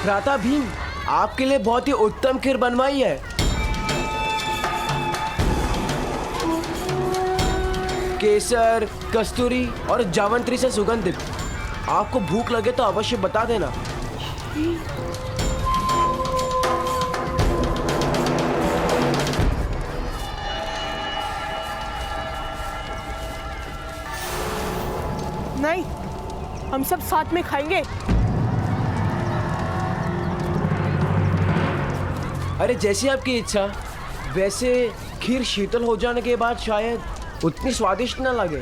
भ्राता भीम, आपके लिए बहुत ही उत्तम खीर बनवाई है। केसर, कस्तूरी और जावंत्री से सुगंधित। आपको भूख लगे तो अवश्य बता देना। नहीं, हम सब साथ में खाएंगे। अरे जैसी आपकी इच्छा। वैसे खीर शीतल हो जाने के बाद शायद उतनी स्वादिष्ट न लगे।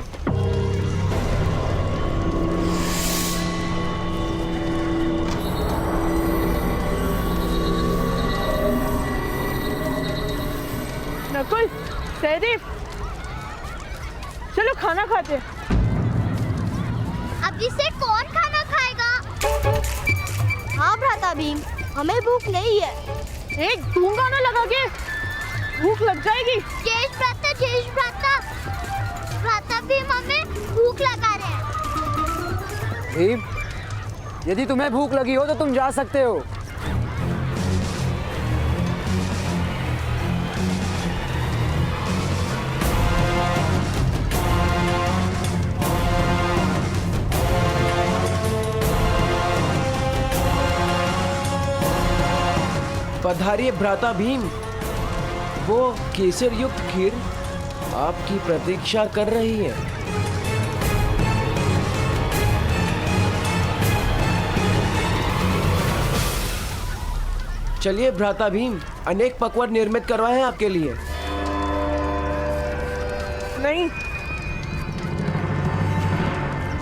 नकुल, सहदेव, चलो खाना खाते। अब इसे कौन खाना खाएगा? हाँ भ्राता भीम, हमें भूख नहीं है। एक दूंगा ना लगा के, भूख लग जाएगी। जेश भ्राता, भ्राता भीम हमें भूख लगा रहे हैं। भीम, यदि तुम्हें भूख लगी हो तो तुम जा सकते हो। पधारिए भ्राता भीम। वो केसर युक्त खीर आपकी प्रतीक्षा कर रही है। चलिए भ्राता भीम, अनेक पकवान निर्मित करवाए हैं आपके लिए। नहीं,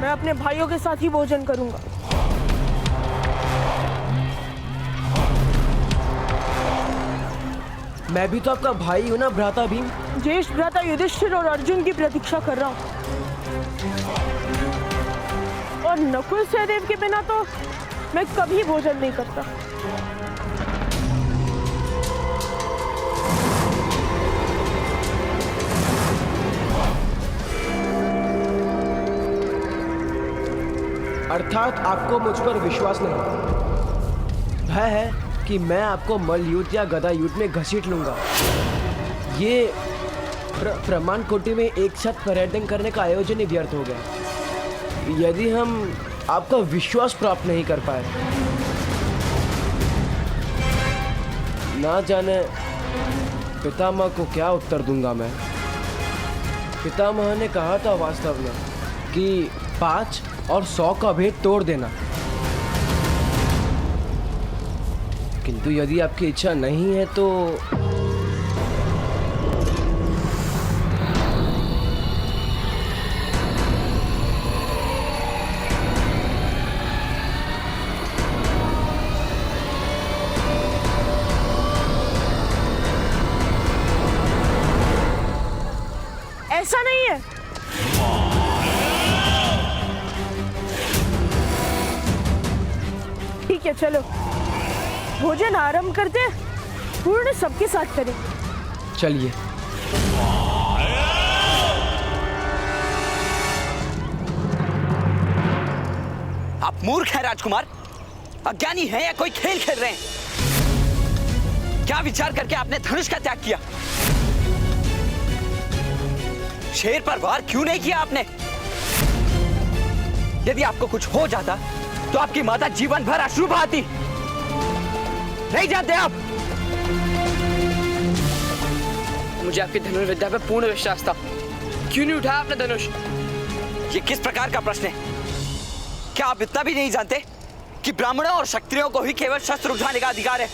मैं अपने भाइयों के साथ ही भोजन करूंगा। मैं भी तो आपका भाई हूं ना भ्राता भीम। ज्येष्ठ भ्राता युधिष्ठिर और अर्जुन की प्रतीक्षा कर रहा हूँ। और नकुल सहदेव के बिना तो मैं कभी भोजन नहीं करता। अर्थात आपको मुझ पर विश्वास नहीं। भय है कि मैं आपको मल्ल युद्ध या गदा युद्ध में घसीट लूंगा। ये प्रमाण कोटि में एक साथ पर्यटन करने का आयोजन ही व्यर्थ हो गया यदि हम आपका विश्वास प्राप्त नहीं कर पाए। ना जाने पितामह को क्या उत्तर दूंगा मैं। पितामह ने कहा था वास्तव में कि 5 और 100 का भेद तोड़ देना, किंतु यदि आपकी इच्छा नहीं है तो ऐसा नहीं है। ठीक है, चलो भोजन आरंभ करते हैं। पूर्ण सबके साथ करें। चलिए। आप मूर्ख हैं राजकुमार, अज्ञानी हैं या कोई खेल खेल रहे हैं? क्या विचार करके आपने धनुष का त्याग किया? शेर पर वार क्यों नहीं किया आपने? यदि आपको कुछ हो जाता तो आपकी माता जीवन भर अश्रु बहाती। नहीं जानते आप? मुझे आपकी धनुर्विद्या पे पूर्ण विश्वास था। क्यों नहीं उठाया आपने धनुष? ये किस प्रकार का प्रश्न है? क्या आप इतना भी नहीं जानते कि ब्राह्मणों और क्षत्रियों को ही केवल शस्त्र उठाने का अधिकार है?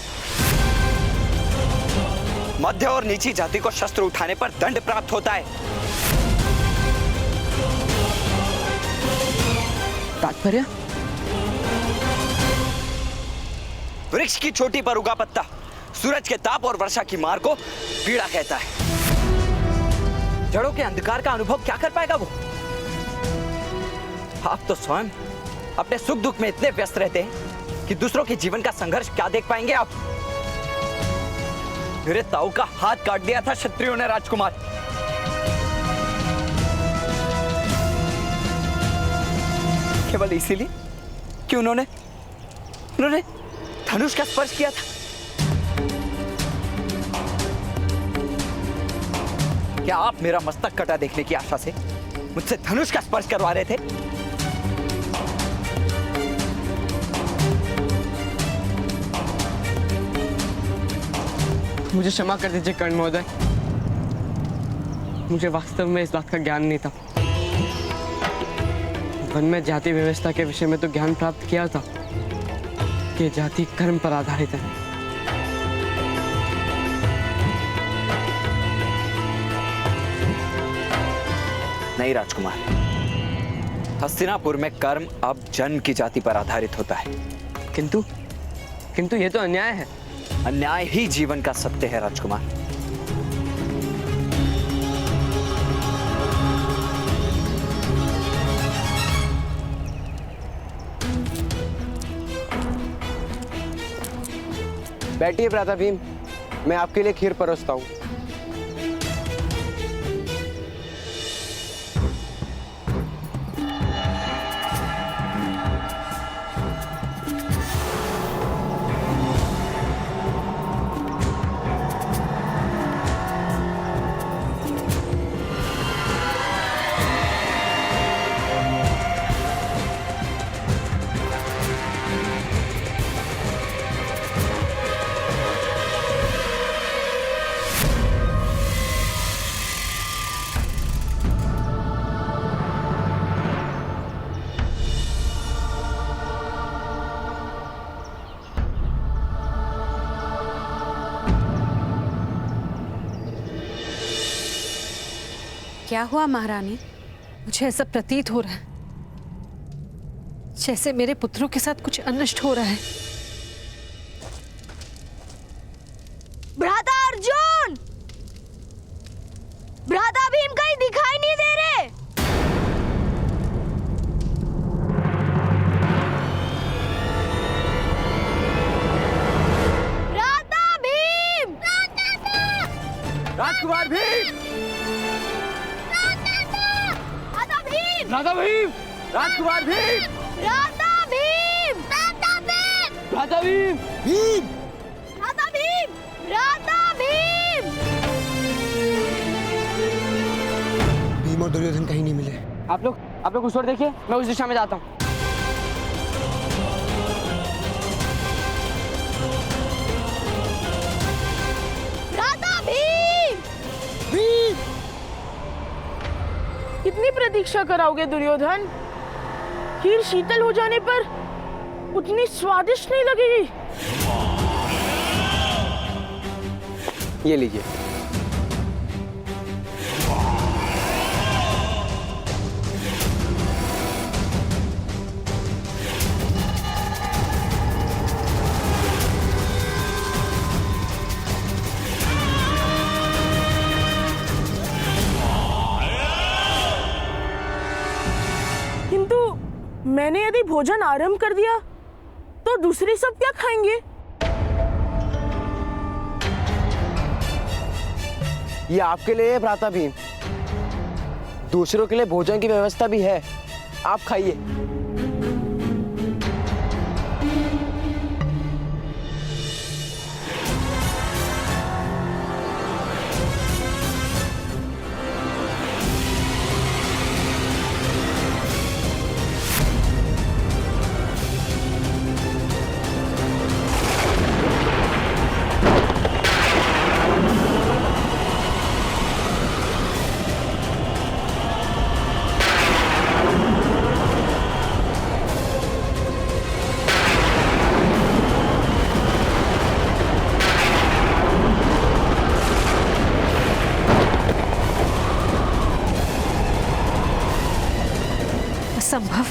मध्य और नीची जाति को शस्त्र उठाने पर दंड प्राप्त होता है। तात्पर्य? वृक्ष की चोटी पर उगा पत्ता सूरज के ताप और वर्षा की मार को पीड़ा कहता है। जड़ों के अंधकार का अनुभव क्या कर पाएगा वो? आप तो स्वयं अपने सुख दुख में इतने व्यस्त रहते हैं कि दूसरों के जीवन का संघर्ष क्या देख पाएंगे आप? मेरे ताऊ का हाथ काट दिया था क्षत्रियों ने राजकुमार। केवल इसीलिए कि उन्होंने धनुष का स्पर्श किया था? क्या आप मेरा मस्तक कटा देखने की आशा से मुझसे धनुष का स्पर्श करवा रहे थे? मुझे क्षमा कर दीजिए कर्ण महोदय, मुझे वास्तव में इस बात का ज्ञान नहीं था। वन में जाति व्यवस्था के विषय में तो ज्ञान प्राप्त किया था कि जाति कर्म पर आधारित है। नहीं राजकुमार, हस्तिनापुर में कर्म अब जन्म की जाति पर आधारित होता है। किंतु ये तो अन्याय है। अन्याय ही जीवन का सत्य है राजकुमार। बैठिए भ्राता भीम, मैं आपके लिए खीर परोसता हूँ। क्या हुआ महारानी? मुझे ऐसा प्रतीत हो रहा है जैसे मेरे पुत्रों के साथ कुछ अनिष्ट हो रहा है। भ्राता अर्जुन, भ्राता भीम कहीं दिखाई नहीं दे रहे। भ्राता भीम, राजकुमार भीम, भ्राता भीम, राधा भीम, राजकुमार भीम, भ्राता भीम, भ्राता भीम, राधा भीम, भीम। भ्राता भीम, भ्राता भीम। भीम और दुर्योधन कहीं नहीं मिले। आप लोग उस ओर देखिए, मैं उस दिशा में जाता हूँ। भ्राता भीम, भीम! कितनी प्रतीक्षा कराओगे दुर्योधन? खीर शीतल हो जाने पर उतनी स्वादिष्ट नहीं लगेगी। ये लीजिए। किंतु मैंने यदि भोजन आरंभ कर दिया तो दूसरे सब क्या खाएंगे? ये आपके लिए है भ्राता भीम। दूसरों के लिए भोजन की व्यवस्था भी है, आप खाइए। असंभव।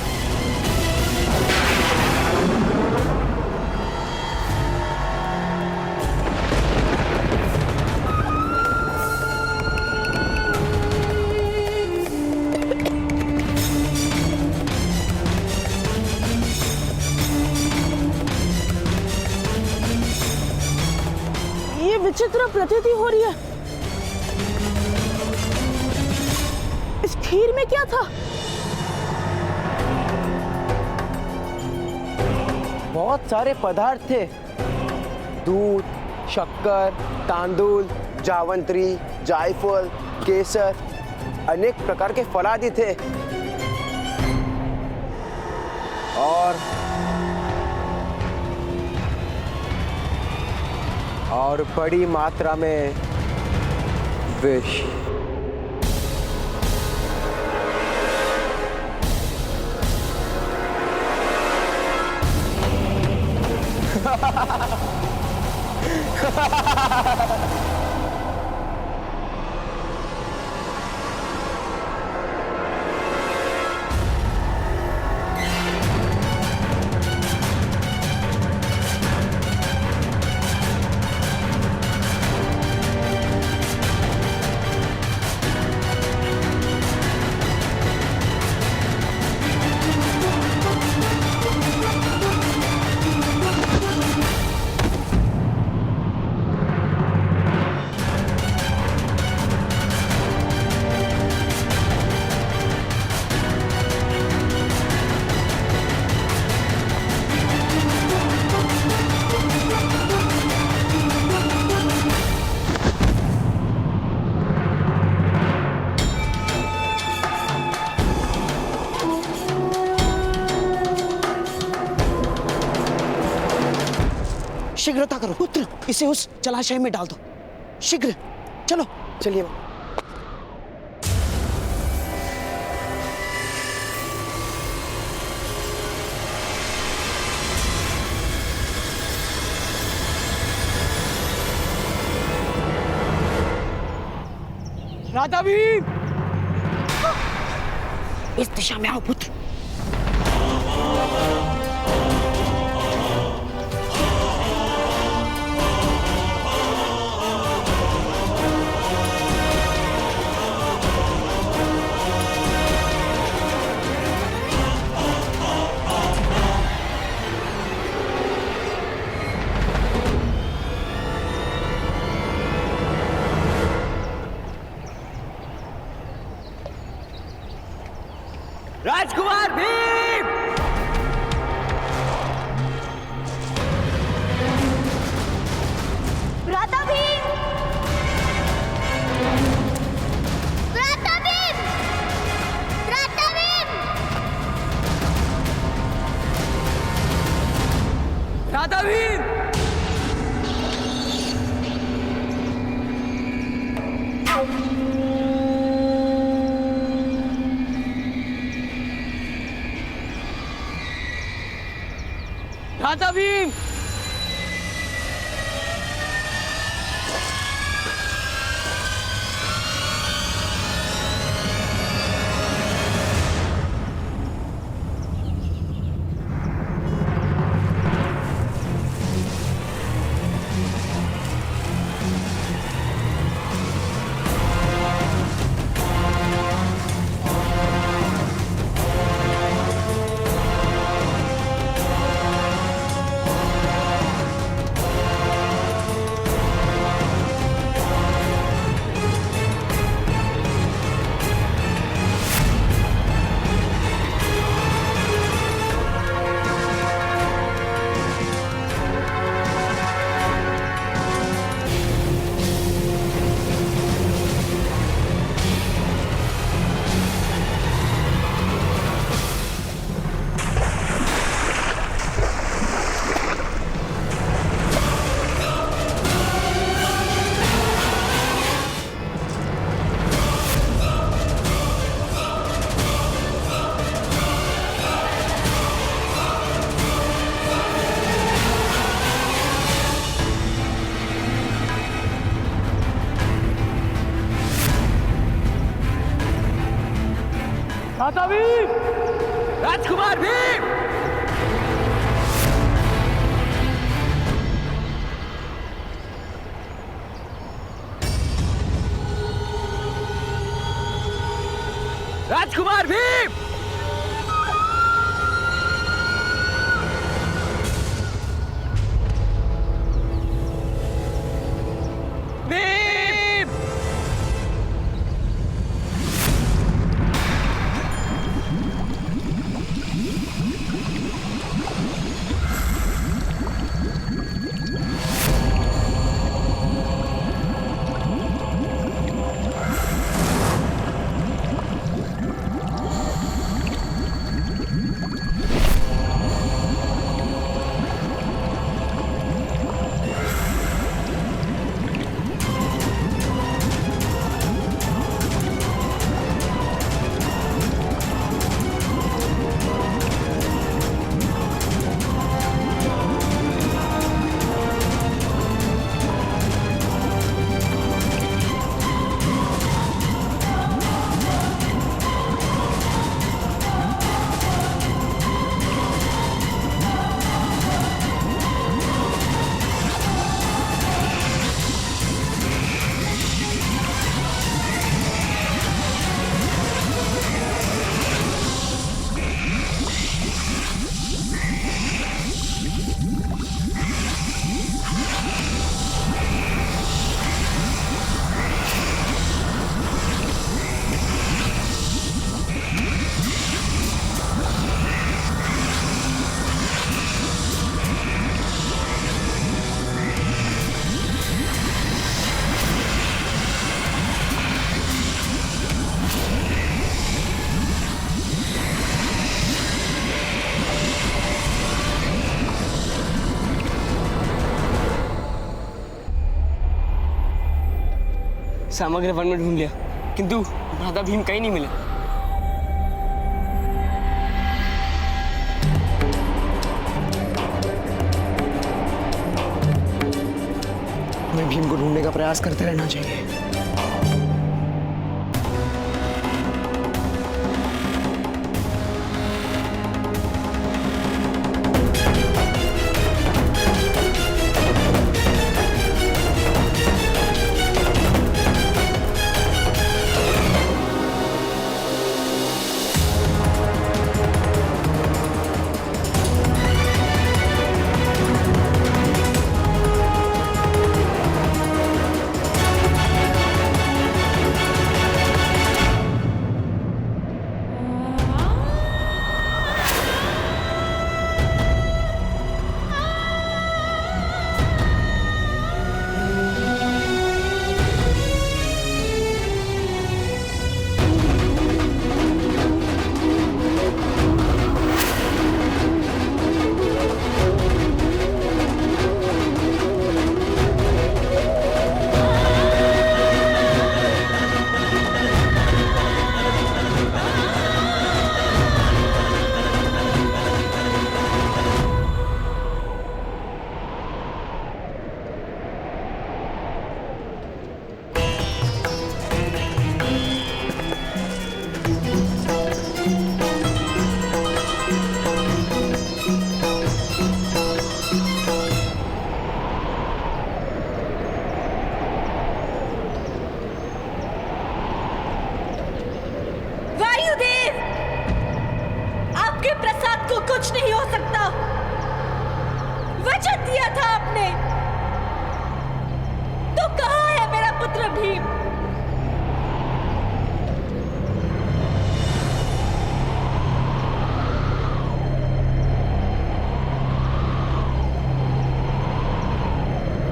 ये विचित्र प्रतीति हो रही है। इस खीर में क्या था? बहुत सारे पदार्थ थे, दूध, शक्कर, तांदूल, जावंत्री, जायफल, केसर, अनेक प्रकार के फल आदि थे। और बड़ी मात्रा में विष। शीघ्रता करो पुत्र, इसे उस जलाशय में डाल दो। शीघ्र चलो। चलिए। राधा भीम, इस दिशा में आओ पुत्र। राजकुमार भीम! भ्राता भीम! भ्राता भीम! भ्राता भीम! राधा भीम, राधा भीम, राधा भीम, राजकुमार भीम! राजकुमार भीम! भीम! समग्र वन में ढूंढ लिया, किंतु भ्राता भीम कहीं नहीं मिले। हमें भीम को ढूंढने का प्रयास करते रहना चाहिए। कुछ नहीं हो सकता। वचन दिया था आपने, तो कहाँ है मेरा पुत्र भीम?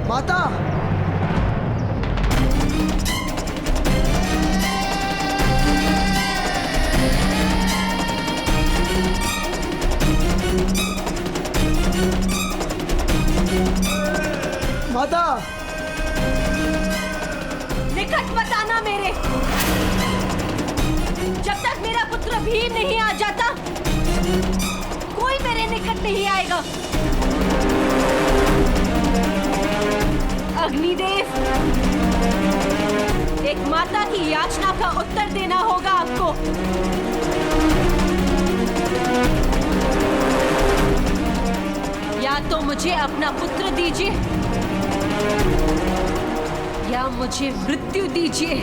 माता, माता, निकट मत आना मेरे। जब तक मेरा पुत्र भीम नहीं आ जाता, कोई मेरे निकट नहीं आएगा। अग्निदेव, एक माता की याचना का उत्तर देना होगा आपको। या तो मुझे अपना पुत्र दीजिए, या मुझे मृत्यु दीजिए।